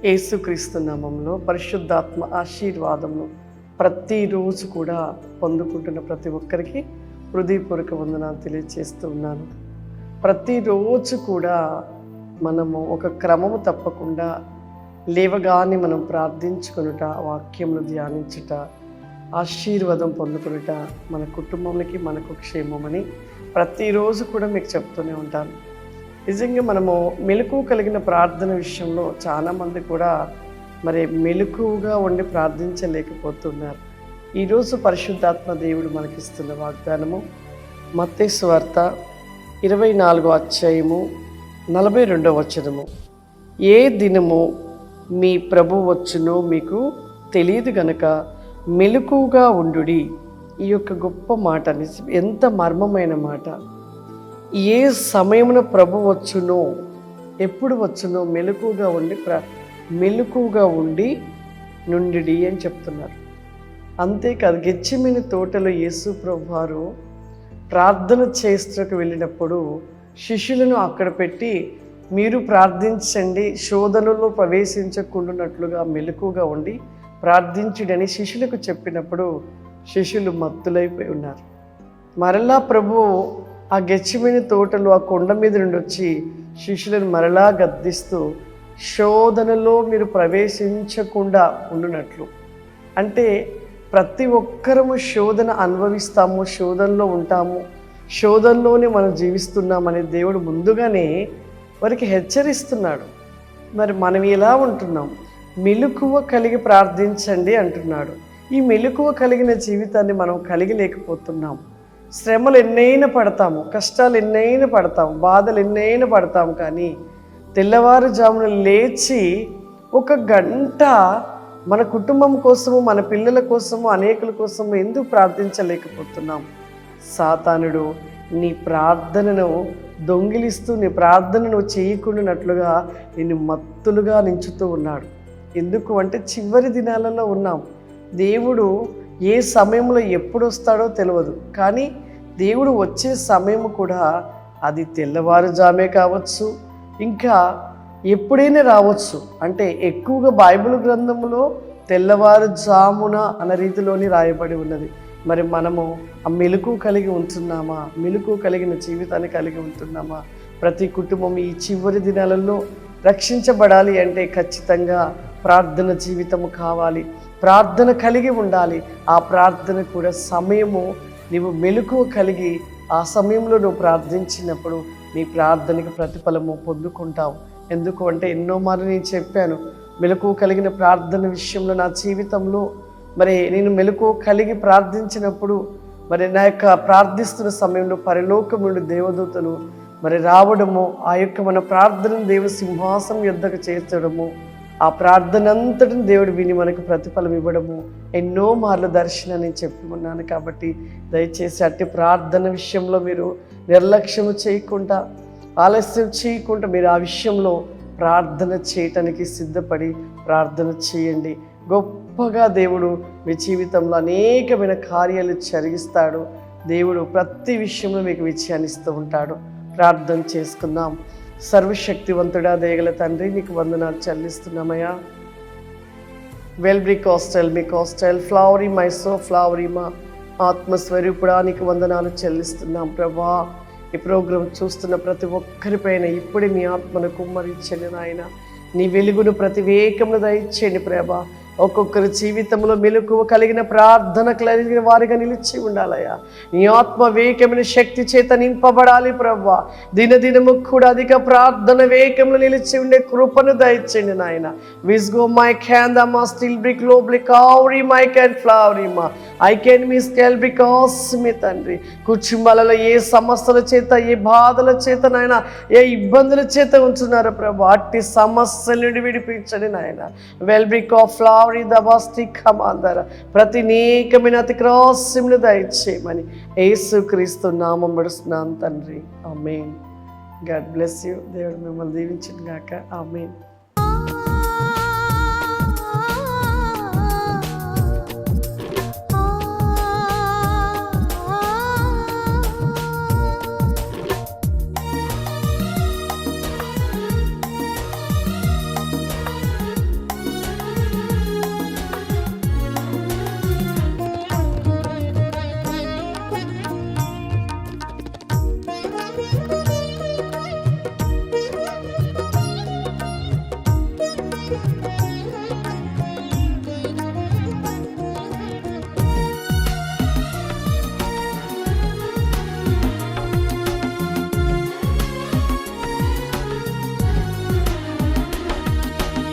యేసుక్రీస్తు నామంలో పరిశుద్ధాత్మ ఆశీర్వాదమును ప్రతిరోజు కూడా పొందుకుంటున్న ప్రతి ఒక్కరికి హృదయపూర్వక వందనాలు తెలియజేస్తూ ఉన్నాను. ప్రతిరోజు కూడా మనము ఒక క్రమము తప్పకుండా లేవగానే మనం ప్రార్థించుకొనుట, వాక్యమును ధ్యానించుట, ఆశీర్వాదం పొందుకొనుట మన కుటుంబానికి మనకు క్షేమమని ప్రతిరోజు కూడా మీకు చెప్తూనే ఉంటాను. నిజంగా మనము మెలకువ కలిగిన ప్రార్థన విషయంలో చాలామంది కూడా మెలకువగా ఉండి ప్రార్థించలేకపోతున్నారు. ఈరోజు పరిశుద్ధాత్మ దేవుడు మనకిస్తున్న వాగ్దానము మత్తయి సువార్త 24వ అధ్యాయము 42వ వచనము. ఏ దినము మీ ప్రభు వచ్చునో మీకు తెలియదు గనక మెలకువగా ఉండుడి. ఈ యొక్క గొప్ప మాట ఎంత మర్మమైన మాట. ఏ సమయమున ప్రభు వచ్చునో, ఎప్పుడు వచ్చునో మెలకువగా ఉండి నుండి అని చెప్తున్నారు. అంతేకాదు, గెత్సేమనే తోటలో యేసు ప్రభు వారు ప్రార్థన చేస్తుకు వెళ్ళినప్పుడు శిష్యులను అక్కడ పెట్టి మీరు ప్రార్థించండి, శోధనలో ప్రవేశించకుండానట్లుగా మెలకువగా ఉండి ప్రార్థించుడని శిష్యులకు చెప్పినప్పుడు శిష్యులు మత్తులైపోయి ఉన్నారు. మరలా ప్రభు ఆ గెత్సేమనే తోటలో ఆ కొండ మీద నుండి వచ్చి శిష్యులను మరలా గద్దిస్తూ శోధనలో మీరు ప్రవేశించకుండా ఉండునట్లు, అంటే ప్రతి ఒక్కరము శోధన అనుభవిస్తాము, శోధనలో ఉంటాము, శోధనలోనే మనం జీవిస్తున్నామని దేవుడు ముందుగానే వారికి హెచ్చరిస్తున్నాడు. మరి మనం ఎలా ఉంటున్నాం? మెలకువ కలిగి ప్రార్థించండి అంటున్నాడు. ఈ మెలకువ కలిగిన జీవితాన్ని మనం కలిగి లేకపోతున్నాం. శ్రమలు ఎన్నైనా పడతాము, కష్టాలు ఎన్నైనా పడతాము, బాధలు ఎన్నైనా పడతాము, కానీ తెల్లవారుజామున లేచి 1 గంట మన కుటుంబం కోసము, మన పిల్లల కోసము, అనేకుల కోసము ఎందుకు ప్రార్థించలేకపోతున్నాం? సాతానుడు నీ ప్రార్థనను దొంగిలిస్తూ, నీ ప్రార్థనను చేయకుండానట్లుగా నిన్ను మత్తులుగా నించుతూ ఉన్నాడు. ఎందుకు అంటే చివరి దినాలలో ఉన్నాం. దేవుడు ఏ సమయంలో ఎప్పుడు వస్తాడో తెలియదు, కానీ దేవుడు వచ్చే సమయం కూడా అది తెల్లవారుజామే కావచ్చు, ఇంకా ఎప్పుడైనా రావచ్చు. అంటే ఎక్కువగా బైబిల్ గ్రంథంలో తెల్లవారుజామున అన్న రీతిలోని రాయబడి ఉన్నది. మరి మనము ఆ మెలకువ కలిగి ఉంటున్నామా? మెలకువ కలిగిన జీవితాన్ని కలిగి ఉంటున్నామా? ప్రతి కుటుంబం ఈ చివరి దినాలలో రక్షించబడాలి అంటే ఖచ్చితంగా ప్రార్థన జీవితము కావాలి, ప్రార్థన కలిగి ఉండాలి. ఆ ప్రార్థన కూడా సమయము నీవు మెలకువ కలిగి ఆ సమయంలో నువ్వు ప్రార్థించినప్పుడు నీ ప్రార్థనకి ప్రతిఫలము పొందుకుంటావు. ఎందుకు అంటే ఎన్నో మార్లు నేను చెప్పాను, మెలకువ కలిగిన ప్రార్థన విషయంలో నా జీవితంలో నేను మెలకువ కలిగి ప్రార్థించినప్పుడు నా యొక్క ప్రార్థిస్తున్న సమయంలో పరలోకం నుండి దేవదూతలు రావడము, ఆ యొక్క మన ప్రార్థనను దేవ సింహాసనం యొద్దకు చేర్చడము, ఆ ప్రార్థన అంతటిని దేవుడు విని మనకు ప్రతిఫలం ఇవ్వడము ఎన్నో మార్లు దర్శనాన్ని చెప్పి ఉన్నాను. కాబట్టి దయచేసి అట్టి ప్రార్థన విషయంలో మీరు నిర్లక్ష్యం చేయకుండా, ఆలస్యం చేయకుండా మీరు ఆ విషయంలో ప్రార్థన చేయటానికి సిద్ధపడి ప్రార్థన చేయండి. గొప్పగా దేవుడు మీ జీవితంలో అనేకమైన కార్యాలు జరిగిస్తాడు. దేవుడు ప్రతి విషయంలో మీకు విజయాన్ని ఇస్తూ ఉంటాడు. ప్రార్థన చేసుకుందాం. సర్వశక్తివంతుడా, దయగల తండ్రి, నీకు వందనాలు చెల్లిస్తున్నామయ్యా. వెల్బ్రీ కాస్టల్ మీ కాస్టల్ ఫ్లవరీ మైసో ఫ్లవరీ మా ఆత్మస్వరూపుడా, నీకు వందనాలు చెల్లిస్తున్నాం ప్రభా. ఈ ప్రోగ్రాం చూస్తున్న ప్రతి ఒక్కరిపైన ఇప్పుడే మీ ఆత్మను కుమ్మరించండి నాయన. నీ వెలుగును ప్రతి వేకమును దయచేయండి ప్రభా. ఒక్కొక్కరి జీవితంలో మెలకువ కలిగిన ప్రార్థన కలిగిన వారిగా నిలిచి ఉండాలయ్యా. నీ ఆత్మ వేకమైన శక్తి చేత నింపబడాలి ప్రభా. దినదినము కూడా అధిక ప్రార్థన వేకంలో నిలిచి ఉండే కృపను దయచేయండి నాయన. విస్గో మై క్యాన్ ద మా స్టిల్ బ్రిక్ లో బ్రిక్ ఆవరీ మై క్యాన్ ఫ్లవరీ మా ఐ కెన్ మీ స్కెల్ బికాస్ మీ తండ్రి. కుటుంబాలలో ఏ సమస్యల చేత, ఏ బాధల చేత నాయన, ఏ ఇబ్బందుల చేత ఉంటున్నారో ప్రభా, అట్టి సమస్యల నుండి విడిపించండి నాయన. వెల్ బ్రిక్ ఆఫ్ ఫ్లవరీ దబాస్టిక్ కమాందర ప్రతి నీకమైన అతిక్రాస్యమును దయచేయమని యేసుక్రీస్తు నామం పడుస్తున్నాను తండ్రి. ఆమేన్. God bless you. దేవుడు మిమ్మల్ని దీవించును గాక. ఆమేన్.